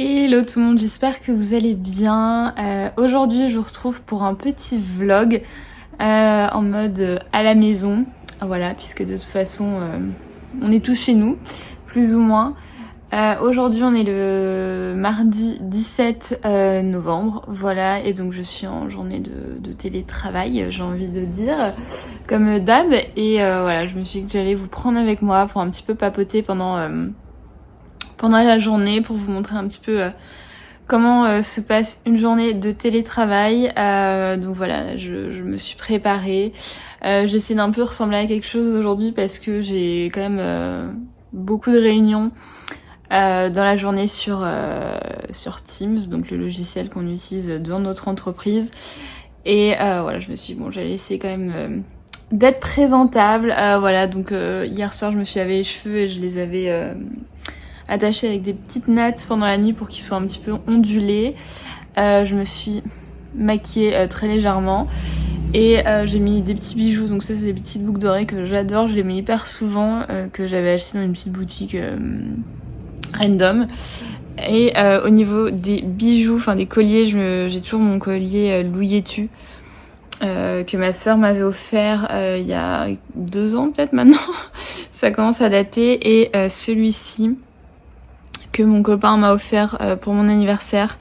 Hello tout le monde, j'espère que vous allez bien. Aujourd'hui je vous retrouve pour un petit vlog en mode à la maison. Voilà, puisque de toute façon on est tous chez nous, plus ou moins. Aujourd'hui on est le mardi 17 novembre, voilà, et donc je suis en journée de télétravail, j'ai envie de dire, comme d'hab. Et voilà, je me suis dit que j'allais vous prendre avec moi pour un petit peu papoter pendant la journée, pour vous montrer un petit peu comment se passe une journée de télétravail. Donc voilà, je me suis préparée. J'essaie d'un peu ressembler à quelque chose aujourd'hui parce que j'ai quand même beaucoup de réunions dans la journée sur Teams, donc le logiciel qu'on utilise dans notre entreprise. Et voilà, je me suis dit, bon, j'allais essayer quand même d'être présentable. Voilà, donc hier soir je me suis lavé les cheveux et je les avais attachés avec des petites nattes pendant la nuit pour qu'ils soient un petit peu ondulés. Je me suis maquillée très légèrement et j'ai mis des petits bijoux, donc ça c'est des petites boucles d'oreilles que j'adore, je les mets hyper souvent, que j'avais acheté dans une petite boutique random. Et au niveau des bijoux, enfin des colliers, j'ai toujours mon collier Louis Vuitton que ma sœur m'avait offert il y a 2 ans peut-être maintenant. Ça commence à dater. Et celui-ci que mon copain m'a offert pour mon anniversaire,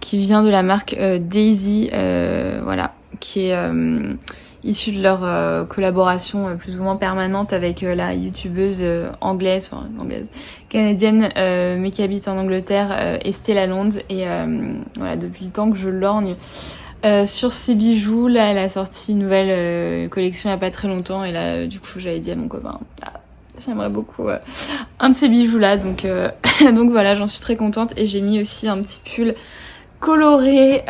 qui vient de la marque Daisy, voilà, qui est issue de leur collaboration plus ou moins permanente avec la youtubeuse anglaise, canadienne, mais qui habite en Angleterre, Estée Lalonde. Et voilà, depuis le temps que je lorgne sur ses bijoux. Là, elle a sorti une nouvelle collection il y a pas très longtemps, et là, du coup, j'avais dit à mon copain, j'aimerais beaucoup un de ces bijoux là, donc donc voilà, j'en suis très contente. Et j'ai mis aussi un petit pull coloré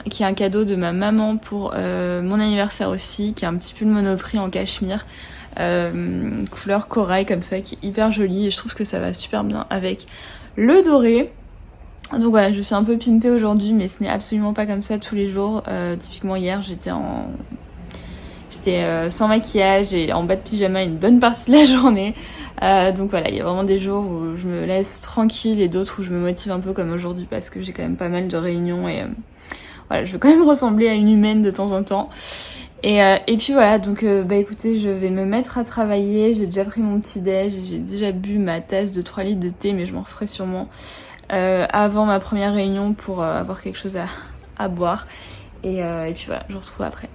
qui est un cadeau de ma maman pour mon anniversaire aussi, qui est un petit pull Monoprix en cachemire couleur corail comme ça, qui est hyper joli, et je trouve que ça va super bien avec le doré. Donc voilà, je suis un peu pimpée aujourd'hui, mais ce n'est absolument pas comme ça tous les jours. Typiquement hier j'étais sans maquillage et en bas de pyjama une bonne partie de la journée. Donc voilà, il y a vraiment des jours où je me laisse tranquille et d'autres où je me motive un peu comme aujourd'hui, parce que j'ai quand même pas mal de réunions et voilà, je veux quand même ressembler à une humaine de temps en temps. Et puis voilà, donc bah écoutez, je vais me mettre à travailler. J'ai déjà pris mon petit déj, j'ai déjà bu ma tasse de 3 litres de thé, mais je m'en referai sûrement avant ma première réunion pour avoir quelque chose à boire. Et puis voilà, je vous retrouve après.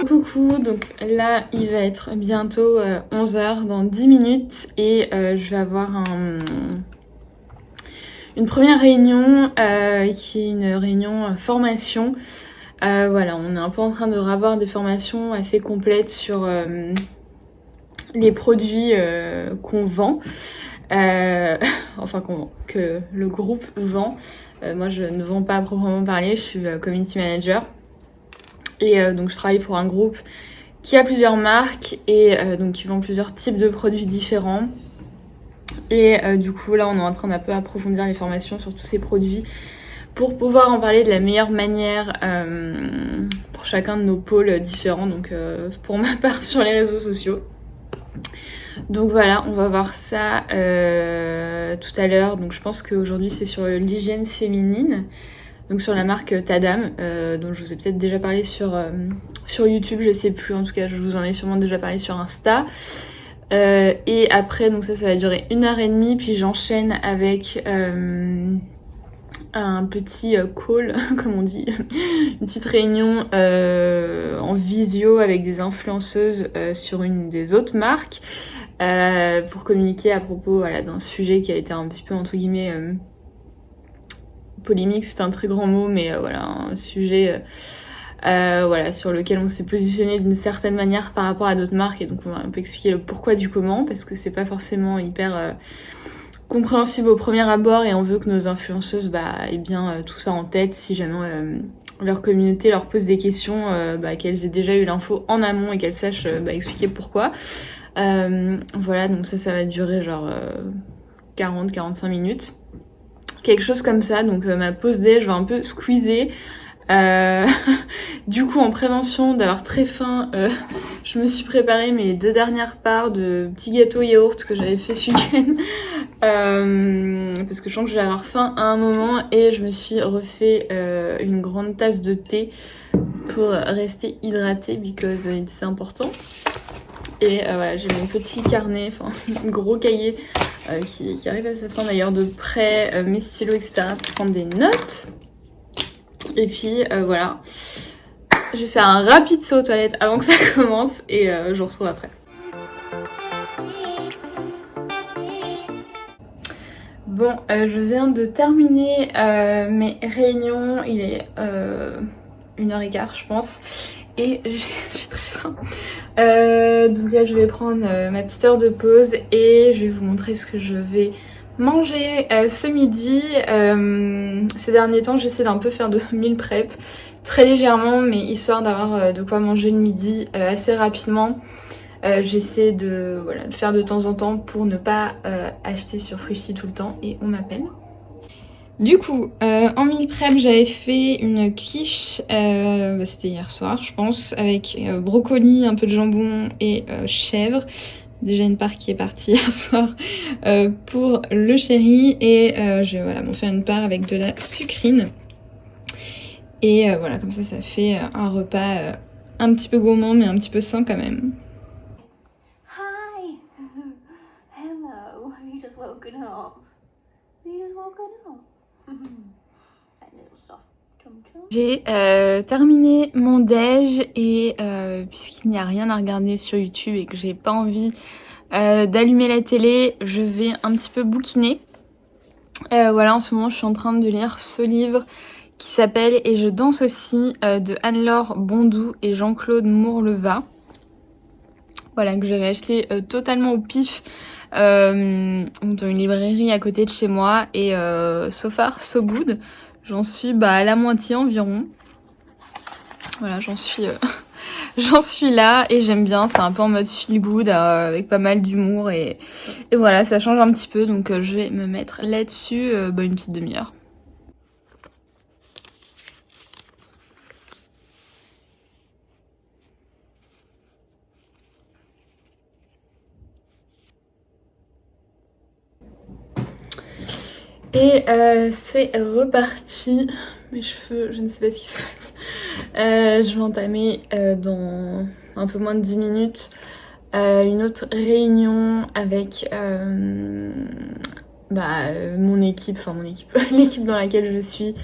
Coucou, donc là il va être bientôt 11h, dans 10 minutes, et je vais avoir une première réunion qui est une réunion formation. Voilà, on est un peu en train de revoir des formations assez complètes sur les produits qu'on vend, enfin que le groupe vend. Moi je ne vends pas à proprement parler, je suis community manager. Et donc je travaille pour un groupe qui a plusieurs marques et donc qui vend plusieurs types de produits différents. Et du coup là on est en train d'un peu approfondir les formations sur tous ces produits pour pouvoir en parler de la meilleure manière pour chacun de nos pôles différents. Donc pour ma part sur les réseaux sociaux. Donc voilà, on va voir ça tout à l'heure. Donc je pense qu'aujourd'hui c'est sur l'hygiène féminine. Donc sur la marque Tadam, dont je vous ai peut-être déjà parlé sur YouTube, je sais plus, en tout cas je vous en ai sûrement déjà parlé sur Insta. Et après, donc ça va durer 1h30, puis j'enchaîne avec un petit call, comme on dit, une petite réunion en visio avec des influenceuses sur une des autres marques, pour communiquer à propos, voilà, d'un sujet qui a été un petit peu entre guillemets polémique, c'est un très grand mot, mais voilà, un sujet voilà, sur lequel on s'est positionné d'une certaine manière par rapport à d'autres marques. Et donc on va un peu expliquer le pourquoi du comment, parce que c'est pas forcément hyper compréhensible au premier abord, et on veut que nos influenceuses aient bien tout ça en tête si jamais leur communauté leur pose des questions, qu'elles aient déjà eu l'info en amont et qu'elles sachent expliquer pourquoi. Voilà, donc ça va durer genre 40-45 minutes. Quelque chose comme ça, donc ma pause déj va un peu squeezer. Du coup, en prévention d'avoir très faim, je me suis préparé mes 2 dernières parts de petits gâteaux yaourt que j'avais fait ce week-end. Parce que je sens que je vais avoir faim à un moment, et je me suis refait une grande tasse de thé pour rester hydratée, because c'est important. Et voilà, j'ai mon petit carnet, enfin gros cahier qui arrive à sa fin d'ailleurs, de près, mes stylos, etc. pour prendre des notes. Et puis voilà, je vais faire un rapide saut aux toilettes avant que ça commence, et je vous retrouve après. Bon, je viens de terminer mes réunions, il est 1h15 je pense, et j'ai très faim. Donc là je vais prendre ma petite heure de pause et je vais vous montrer ce que je vais manger ce midi. Ces derniers temps j'essaie d'un peu faire de meal prep, très légèrement, mais histoire d'avoir de quoi manger le midi assez rapidement. J'essaie de le faire de temps en temps pour ne pas acheter sur Frusty tout le temps, et on m'appelle. Du coup, en meal prep, j'avais fait une quiche, c'était hier soir je pense, avec brocoli, un peu de jambon et chèvre. Déjà une part qui est partie hier soir pour le chéri, et je vais m'en faire une part avec de la sucrine. Et voilà, comme ça fait un repas un petit peu gourmand mais un petit peu sain quand même. Hi! Hello, have you just woken up? Have you just woken up? That little soft chum-chum. J'ai terminé mon déj, et puisqu'il n'y a rien à regarder sur YouTube et que j'ai pas envie d'allumer la télé, je vais un petit peu bouquiner. Voilà, en ce moment je suis en train de lire ce livre qui s'appelle Et je danse aussi, de Anne-Laure Bondou et Jean-Claude Mourleva. Voilà, que j'avais acheté totalement au pif dans une librairie à côté de chez moi, et so far so good. J'en suis à la moitié environ. Voilà, j'en suis là, et j'aime bien, c'est un peu en mode feel good avec pas mal d'humour, et voilà, ça change un petit peu, donc je vais me mettre là-dessus une petite demi-heure. Et c'est reparti. Mes cheveux, je ne sais pas ce qui se passe. Je vais entamer dans un peu moins de 10 minutes une autre réunion avec mon équipe, l'équipe dans laquelle je suis,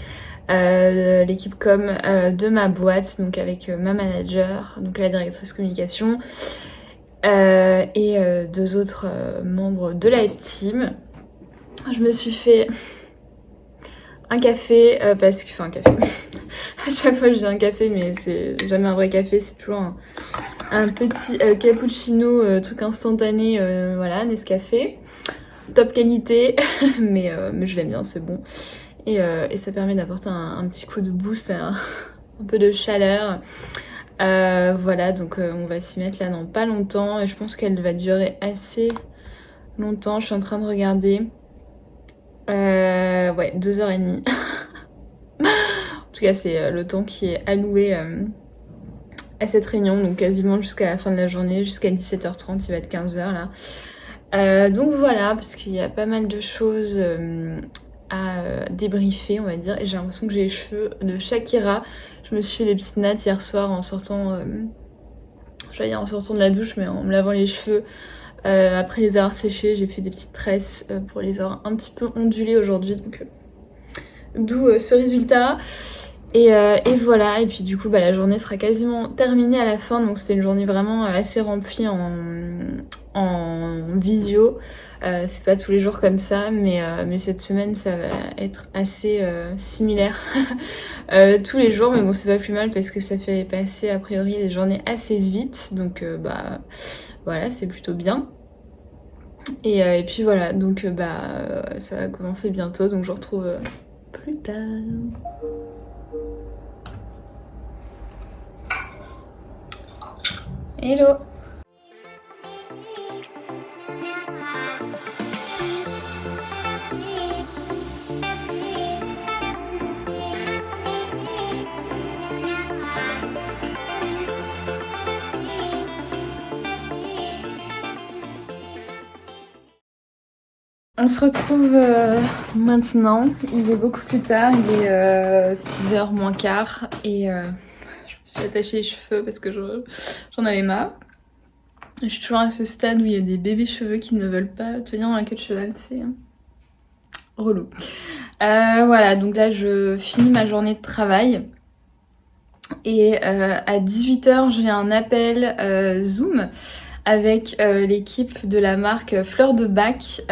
l'équipe com de ma boîte, donc avec ma manager, donc la directrice communication, et 2 autres membres de la team. Je me suis fait un café, parce que... Enfin, un café. À chaque fois, je dis un café, mais c'est jamais un vrai café. C'est toujours un petit cappuccino, truc instantané, voilà, Nescafé. Top qualité, mais je l'aime bien, c'est bon. Et ça permet d'apporter un petit coup de boost, un peu de chaleur. Voilà, donc on va s'y mettre là dans pas longtemps. Et je pense qu'elle va durer assez longtemps. Je suis en train de regarder. Ouais, 2h30. En tout cas, c'est le temps qui est alloué à cette réunion, donc quasiment jusqu'à la fin de la journée, jusqu'à 17h30, il va être 15h là. Donc voilà, parce qu'il y a pas mal de choses à débriefer, on va dire, et j'ai l'impression que j'ai les cheveux de Shakira. Je me suis fait des petites nattes hier soir en sortant, j'allais dire en sortant de la douche, mais en me lavant les cheveux. Après les avoir séchés, j'ai fait des petites tresses pour les avoir un petit peu ondulées aujourd'hui, donc d'où ce résultat. Et voilà, et puis du coup la journée sera quasiment terminée à la fin, donc c'était une journée vraiment assez remplie en visio. C'est pas tous les jours comme ça, mais cette semaine ça va être assez similaire tous les jours, mais bon, c'est pas plus mal parce que ça fait passer a priori les journées assez vite, donc voilà, c'est plutôt bien. Et puis voilà, donc ça va commencer bientôt, donc je vous retrouve plus tard. Hello. On se retrouve maintenant, il est beaucoup plus tard, il est 6h moins quart et je me suis attaché les cheveux parce que j'en avais marre. Je suis toujours à ce stade où il y a des bébés cheveux qui ne veulent pas tenir dans la queue de cheval, c'est relou. Voilà, donc là je finis ma journée de travail et à 18h j'ai un appel Zoom avec l'équipe de la marque Fleur de Bac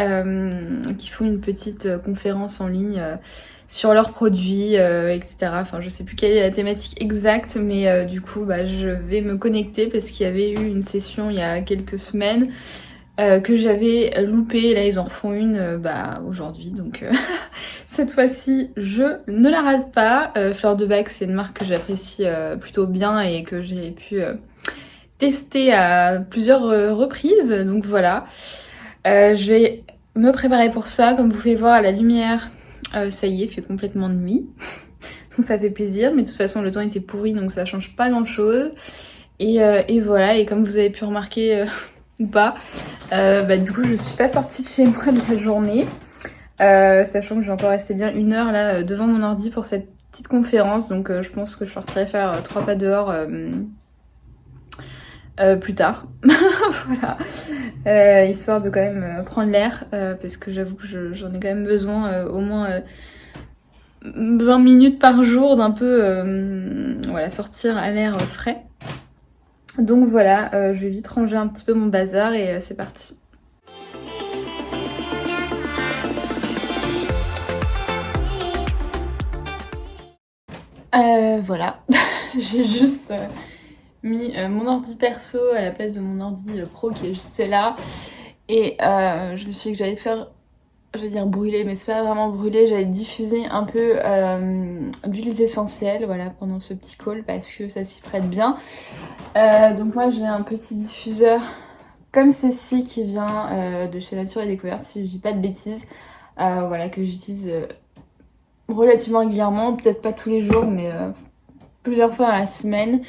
qui font une petite conférence en ligne sur leurs produits, etc. Enfin, je sais plus quelle est la thématique exacte, mais du coup, je vais me connecter parce qu'il y avait eu une session il y a quelques semaines que j'avais loupée. Là, ils en refont une aujourd'hui, donc cette fois-ci, je ne la rate pas. Fleur de Bac, c'est une marque que j'apprécie plutôt bien et que j'ai pu tester à plusieurs reprises, donc voilà. Je vais me préparer pour ça. Comme vous pouvez voir, la lumière, ça y est, fait complètement nuit. Donc ça fait plaisir, mais de toute façon le temps était pourri, donc ça change pas grand chose. Et voilà, et comme vous avez pu remarquer ou pas, du coup je suis pas sortie de chez moi de la journée, sachant que je vais encore rester bien 1 heure là devant mon ordi pour cette petite conférence, donc je pense que je sortirai faire 3 pas dehors plus tard. Voilà, histoire de quand même prendre l'air, parce que j'avoue que j'en ai quand même besoin au moins 20 minutes par jour d'un peu sortir à l'air frais. Donc voilà, je vais vite ranger un petit peu mon bazar et c'est parti. Voilà, j'ai juste mis mon ordi perso à la place de mon ordi pro qui est juste là, et je me suis dit que j'allais faire, je vais dire brûler, mais c'est pas vraiment brûler, j'allais diffuser un peu d'huiles essentielles, voilà, pendant ce petit call parce que ça s'y prête bien. Donc moi j'ai un petit diffuseur comme ceci qui vient de chez Nature et Découverte, si je dis pas de bêtises, voilà, que j'utilise relativement régulièrement, peut-être pas tous les jours, mais plusieurs fois dans la semaine.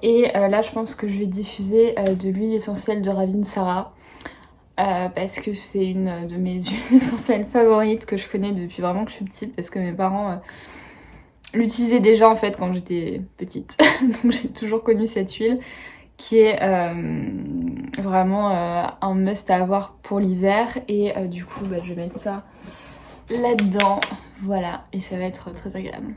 Et là je pense que je vais diffuser de l'huile essentielle de Ravinsara, parce que c'est une de mes huiles essentielles favorites que je connais depuis vraiment que je suis petite, parce que mes parents l'utilisaient déjà en fait quand j'étais petite. Donc j'ai toujours connu cette huile qui est vraiment un must à avoir pour l'hiver, et du coup je vais mettre ça là-dedans, voilà, et ça va être très agréable.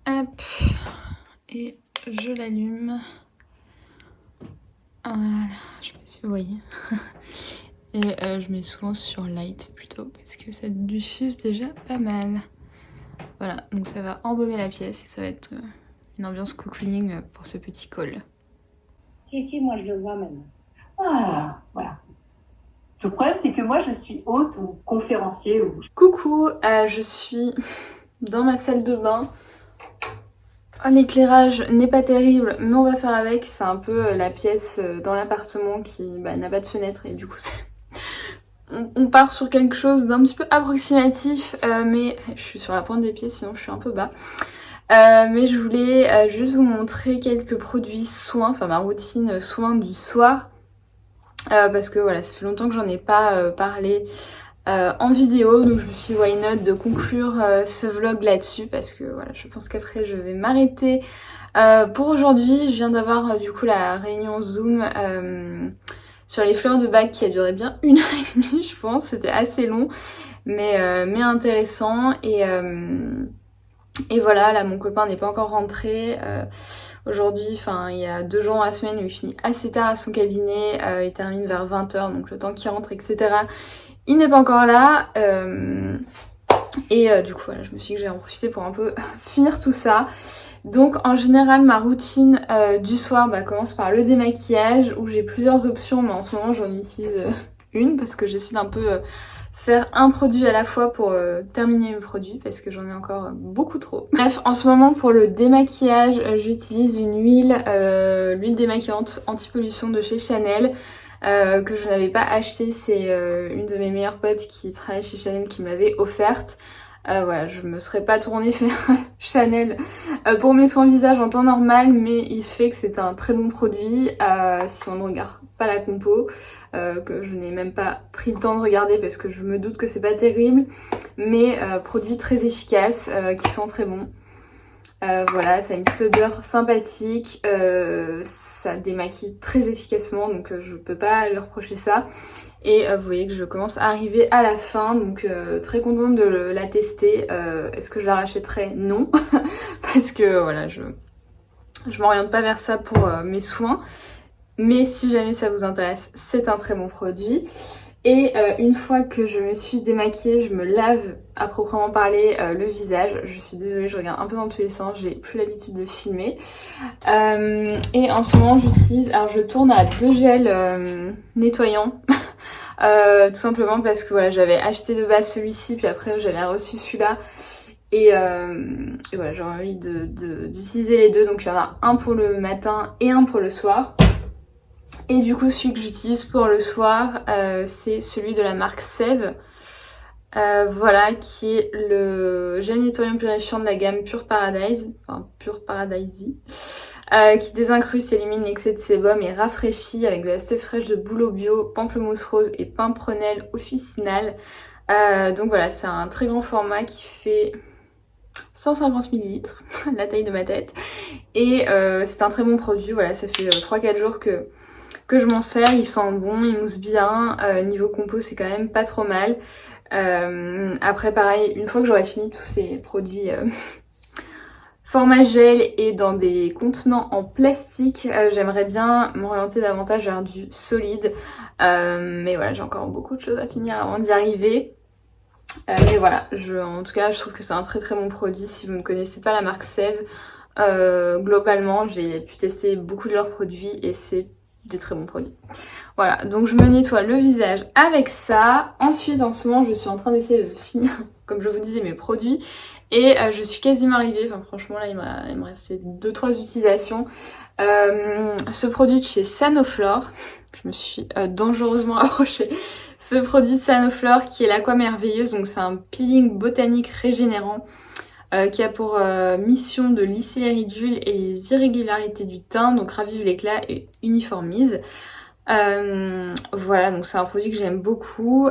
Hop, et je l'allume. Voilà, je sais pas si vous voyez. Et je mets souvent sur light plutôt parce que ça diffuse déjà pas mal. Voilà, donc ça va embaumer la pièce et ça va être une ambiance cocooning pour ce petit call. Si, moi je le vois maintenant. Ah, voilà. Le problème, c'est que moi, je suis hôte ou conférencier. Coucou, je suis dans ma salle de bain. L'éclairage n'est pas terrible, mais on va faire avec. C'est un peu la pièce dans l'appartement qui n'a pas de fenêtre, et du coup on part sur quelque chose d'un petit peu approximatif, mais je suis sur la pointe des pieds sinon je suis un peu bas. Mais je voulais juste vous montrer quelques produits soins, enfin ma routine soins du soir, parce que voilà, ça fait longtemps que j'en ai pas parlé en vidéo, donc je me suis dit why not de conclure ce vlog là-dessus, parce que voilà, je pense qu'après je vais m'arrêter pour aujourd'hui. Je viens d'avoir du coup la réunion Zoom sur les fleurs de bac qui a duré bien 1h30 je pense, c'était assez long mais intéressant, et voilà, là mon copain n'est pas encore rentré aujourd'hui, enfin il y a 2 jours dans la semaine où il finit assez tard à son cabinet, il termine vers 20h, donc le temps qu'il rentre, etc. Il n'est pas encore là, et du coup voilà, je me suis dit que j'allais en profiter pour un peu finir tout ça. Donc en général ma routine du soir commence par le démaquillage où j'ai plusieurs options, mais en ce moment j'en utilise une parce que j'essaie d'un peu faire un produit à la fois pour terminer mes produits parce que j'en ai encore beaucoup trop. Bref, en ce moment pour le démaquillage j'utilise une l'huile démaquillante anti-pollution de chez Chanel. Que je n'avais pas acheté, c'est une de mes meilleures potes qui travaille chez Chanel qui me l'avait offerte. Voilà, je me serais pas tournée faire Chanel pour mes soins visage en temps normal, mais il se fait que c'est un très bon produit si on ne regarde pas la compo, que je n'ai même pas pris le temps de regarder parce que je me doute que c'est pas terrible, mais produit très efficace qui sent très bon. Voilà, ça a une petite odeur sympathique, ça démaquille très efficacement, donc je peux pas lui reprocher ça. Et vous voyez que je commence à arriver à la fin, donc très contente de la tester. Est-ce que je la rachèterai? Non, parce que voilà, je m'oriente pas vers ça pour mes soins. Mais si jamais ça vous intéresse, c'est un très bon produit. Et une fois que je me suis démaquillée, je me lave à proprement parler le visage. Je suis désolée, je regarde un peu dans tous les sens, j'ai plus l'habitude de filmer. Et en ce moment j'utilise, alors je tourne à 2 gels nettoyants. Tout simplement parce que voilà, j'avais acheté de base celui-ci, puis après j'avais reçu celui-là. Et voilà, j'ai envie d'utiliser les deux. Donc il y en a un pour le matin et un pour le soir. Et du coup celui que j'utilise pour le soir c'est celui de la marque Sève, voilà, qui est le gel nettoyant purifiant de la gamme Pure Paradise, enfin Pure Paradisey, qui désincruste, élimine l'excès de sébum et rafraîchit avec de la steppe fraîche de bouleau bio, pamplemousse rose et pimprenelle officinale. Donc voilà, c'est un très grand format qui fait 150 ml, la taille de ma tête, et c'est un très bon produit. Voilà, ça fait 3-4 jours que je m'en sers, il sent bon, il mousse bien, niveau compo c'est quand même pas trop mal. Après pareil, une fois que j'aurai fini tous ces produits format gel et dans des contenants en plastique, j'aimerais bien m'orienter davantage vers du solide, mais voilà, j'ai encore beaucoup de choses à finir avant d'y arriver. Mais voilà, en tout cas je trouve que c'est un très très bon produit. Si vous ne connaissez pas la marque Sève, globalement j'ai pu tester beaucoup de leurs produits et c'est des très bons produits. Voilà, donc je me nettoie le visage avec ça. Ensuite, en ce moment, je suis en train d'essayer de finir, comme je vous disais, mes produits. Et je suis quasiment arrivée, enfin franchement là, il me restait 2-3 utilisations. Ce produit de chez Sanoflore, je me suis dangereusement approchée. Ce produit de Sanoflore qui est l'Aqua Merveilleuse, donc c'est un peeling botanique régénérant. Qui a pour mission de lisser les ridules et les irrégularités du teint, donc ravive l'éclat et uniformise. Voilà, donc c'est un produit que j'aime beaucoup,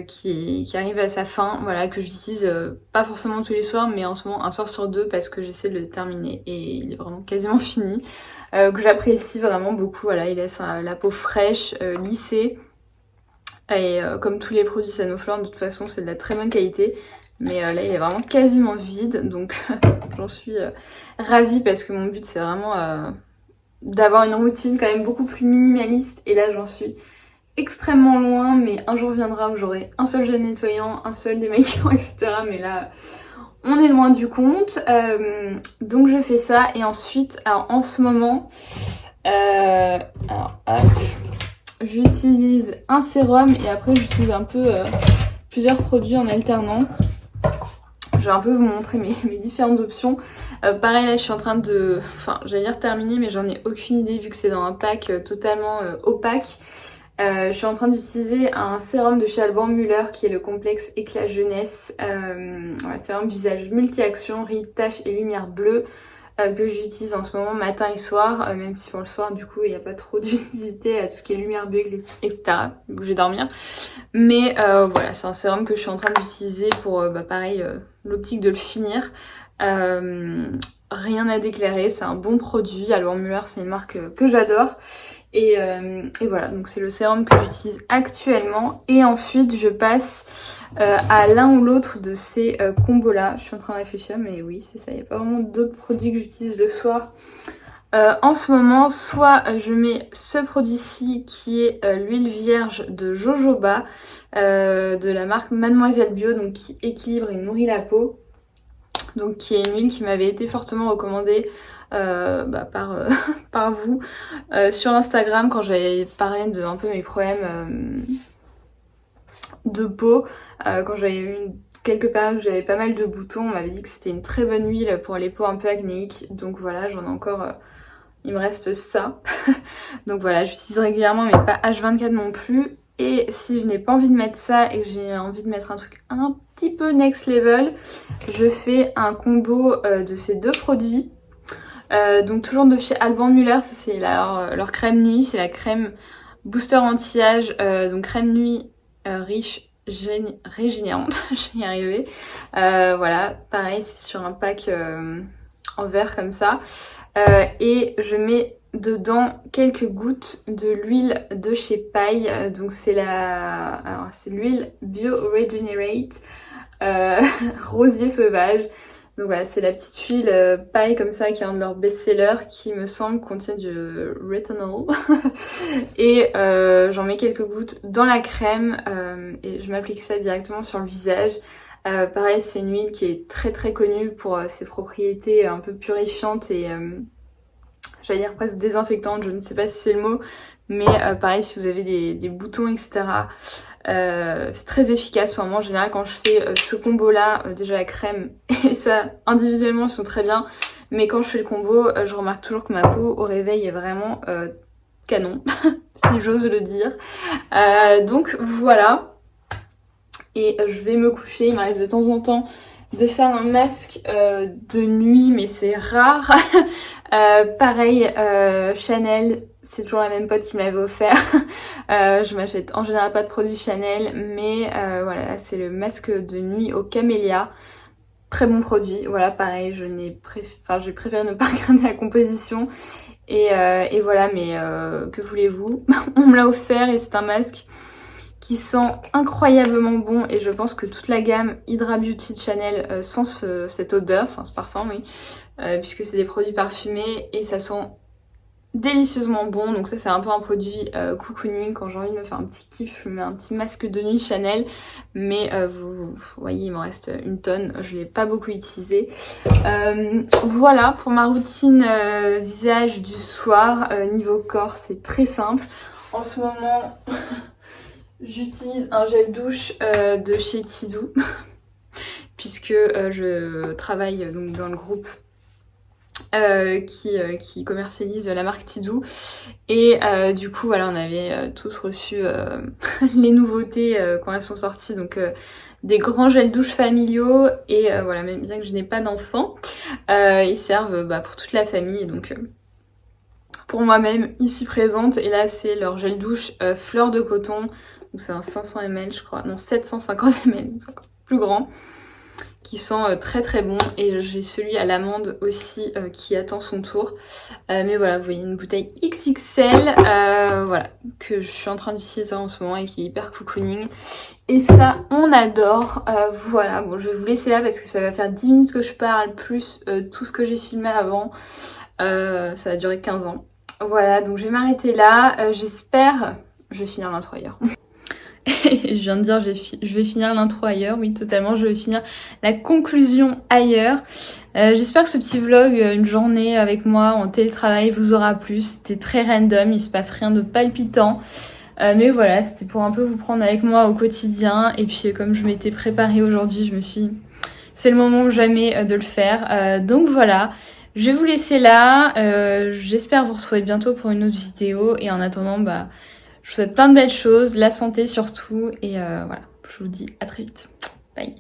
qui arrive à sa fin, voilà, que j'utilise pas forcément tous les soirs, mais en ce moment un soir sur 2 parce que j'essaie de le terminer et il est vraiment quasiment fini. Que j'apprécie vraiment beaucoup, voilà, il laisse la peau fraîche, lissée. Et comme tous les produits Sanoflore, de toute façon c'est de la très bonne qualité. Mais là il est vraiment quasiment vide, donc j'en suis ravie parce que mon but c'est vraiment d'avoir une routine quand même beaucoup plus minimaliste. Et là j'en suis extrêmement loin, mais un jour viendra où j'aurai un seul gel nettoyant, un seul démaquillant, etc. Mais là on est loin du compte. Donc je fais ça et ensuite, alors en ce moment, alors hop, j'utilise un sérum et après j'utilise un peu plusieurs produits en alternant. Je vais un peu vous montrer mes différentes options. Pareil là je suis en train de... Enfin j'allais dire terminer mais j'en ai aucune idée vu que c'est dans un pack totalement opaque. Je suis en train d'utiliser un sérum de chez Alban Müller qui est le complexe éclat jeunesse. Ouais, sérum visage multi-action, rides, taches et lumière bleue. Que j'utilise en ce moment matin et soir, même si pour le soir du coup il n'y a pas trop d'utilité à tout ce qui est lumière bleue, etc. Donc je vais dormir. Mais voilà, c'est un sérum que je suis en train d'utiliser pour pareil l'optique de le finir. Rien à déclarer, c'est un bon produit. Alban Müller c'est une marque que j'adore. Et voilà, donc c'est le sérum que j'utilise actuellement. Et ensuite je passe à l'un ou l'autre de ces combos là. Je suis en train de réfléchir mais oui c'est ça, il n'y a pas vraiment d'autres produits que j'utilise le soir. En ce moment, soit je mets ce produit-ci qui est l'huile vierge de jojoba de la marque Mademoiselle Bio, donc qui équilibre et nourrit la peau. donc qui est une huile qui m'avait été fortement recommandée par vous sur Instagram quand j'avais parlé de un peu mes problèmes de peau, quand j'avais eu quelques périodes où j'avais pas mal de boutons. On m'avait dit que c'était une très bonne huile pour les peaux un peu acnéiques, donc voilà, j'en ai encore, il me reste ça. Donc voilà, j'utilise régulièrement mais pas H24 non plus. Et si je n'ai pas envie de mettre ça et que j'ai envie de mettre un truc un petit peu next level, je fais un combo de ces deux produits. Donc toujours de chez Alban Müller, ça c'est leur crème nuit, c'est la crème booster anti-âge, donc crème nuit riche, régénérante, je vais y arriver. Voilà, pareil c'est sur un pack en verre comme ça. Et je mets dedans quelques gouttes de l'huile de chez Paille, donc c'est l'huile Bio Regenerate rosier sauvage. Donc voilà, c'est la petite huile Paille comme ça qui est un de leurs best-sellers qui me semble contient du retinol. Et j'en mets quelques gouttes dans la crème et je m'applique ça directement sur le visage. Pareil, c'est une huile qui est très très connue pour ses propriétés un peu purifiantes et j'allais dire presque désinfectantes, je ne sais pas si c'est le mot, mais pareil si vous avez des boutons etc. C'est très efficace. En général quand je fais ce combo là, déjà la crème et ça individuellement ils sont très bien, mais quand je fais le combo je remarque toujours que ma peau au réveil est vraiment canon si j'ose le dire. Donc voilà, et je vais me coucher. Il m'arrive de temps en temps de faire un masque de nuit mais c'est rare. Pareil, Chanel, c'est toujours la même pote qui me l'avait offert. Je m'achète en général pas de produits Chanel, mais voilà, là c'est le masque de nuit au camélia. Très bon produit. Voilà, pareil, j'ai préféré ne pas regarder la composition. Et voilà, mais que voulez-vous? On me l'a offert et c'est un masque qui sent incroyablement bon, et je pense que toute la gamme Hydra Beauty de Chanel sent cette odeur, enfin ce parfum, oui, puisque c'est des produits parfumés et ça sent délicieusement bon. Donc ça c'est un peu un produit cocooning. Quand j'ai envie de me faire un petit kiff, je mets un petit masque de nuit Chanel, mais vous voyez il m'en reste une tonne, je l'ai pas beaucoup utilisé. Voilà pour ma routine visage du soir. Niveau corps c'est très simple en ce moment. J'utilise un gel douche de chez Tidou puisque je travaille donc dans le groupe qui commercialise la marque Tidou, et du coup voilà, on avait tous reçu les nouveautés quand elles sont sorties, donc des grands gels douche familiaux, et voilà, même bien que je n'ai pas d'enfants, ils servent pour toute la famille, donc pour moi-même ici présente. Et là c'est leur gel douche fleur de coton, donc c'est un 500 ml je crois, non 750 ml, c'est encore plus grand, qui sent très très bon. Et j'ai celui à l'amande aussi qui attend son tour. Mais voilà, vous voyez une bouteille XXL voilà, que je suis en train d'utiliser en ce moment et qui est hyper cocooning. Et ça, on adore. Voilà, bon je vais vous laisser là parce que ça va faire 10 minutes que je parle, plus tout ce que j'ai filmé avant. Ça va durer 15 ans. Voilà, donc je vais m'arrêter là. J'espère... Je vais finir l'intro ailleurs. Je viens de dire je vais finir l'intro ailleurs, oui totalement, je vais finir la conclusion ailleurs. J'espère que ce petit vlog, une journée avec moi en télétravail, vous aura plu. C'était très random, il se passe rien de palpitant. Mais voilà, c'était pour un peu vous prendre avec moi au quotidien. Et puis comme je m'étais préparée aujourd'hui, je me suis dit, c'est le moment ou jamais de le faire. Donc voilà, je vais vous laisser là. J'espère vous retrouver bientôt pour une autre vidéo. Et en attendant, je vous souhaite plein de belles choses, la santé surtout, et voilà, je vous dis à très vite. Bye.